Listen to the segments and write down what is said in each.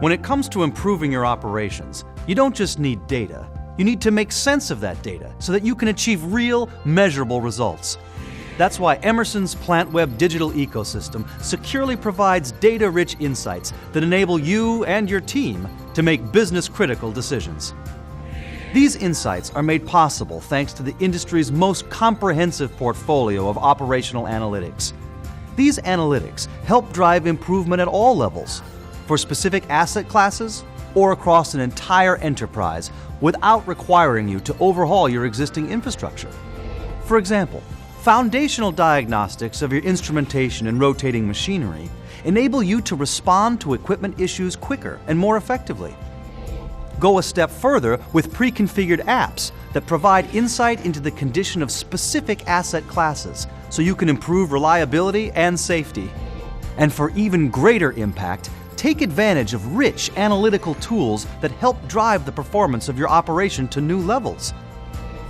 When it comes to improving your operations, you don't just need data. You need to make sense of that data so that you can achieve real, measurable results. That's why Emerson's Plantweb digital ecosystem securely provides data-rich insights that enable you and your team to make business-critical decisions. These insights are made possible thanks to the industry's most comprehensive portfolio of operational analytics. These analytics help drive improvement at all levels, for specific asset classes or across an entire enterprise without requiring you to overhaul your existing infrastructure. For example, foundational diagnostics of your instrumentation and rotating machinery enable you to respond to equipment issues quicker and more effectively. Go a step further with pre-configured apps that provide insight into the condition of specific asset classes so you can improve reliability and safety. And for even greater impact, take advantage of rich analytical tools that help drive the performance of your operation to new levels.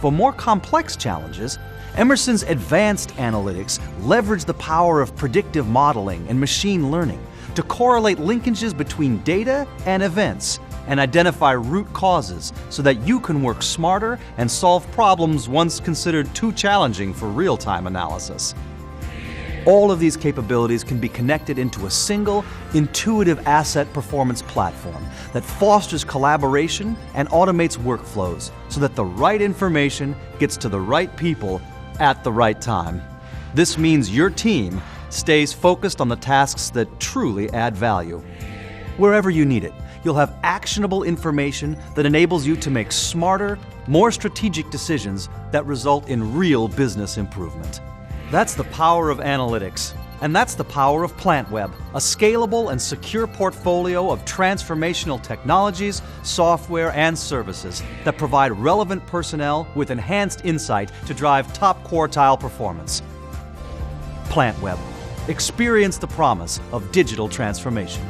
For more complex challenges, Emerson's advanced analytics leverage the power of predictive modeling and machine learning to correlate linkages between data and events and identify root causes so that you can work smarter and solve problems once considered too challenging for real-time analysis. All of these capabilities can be connected into a single, intuitive asset performance platform that fosters collaboration and automates workflows so that the right information gets to the right people at the right time. This means your team stays focused on the tasks that truly add value. Wherever you need it, you'll have actionable information that enables you to make smarter, more strategic decisions that result in real business improvement. That's the power of analytics, and that's the power of Plantweb, a scalable and secure portfolio of transformational technologies, software, and services that provide relevant personnel with enhanced insight to drive top quartile performance. Plantweb. Experience the promise of digital transformation.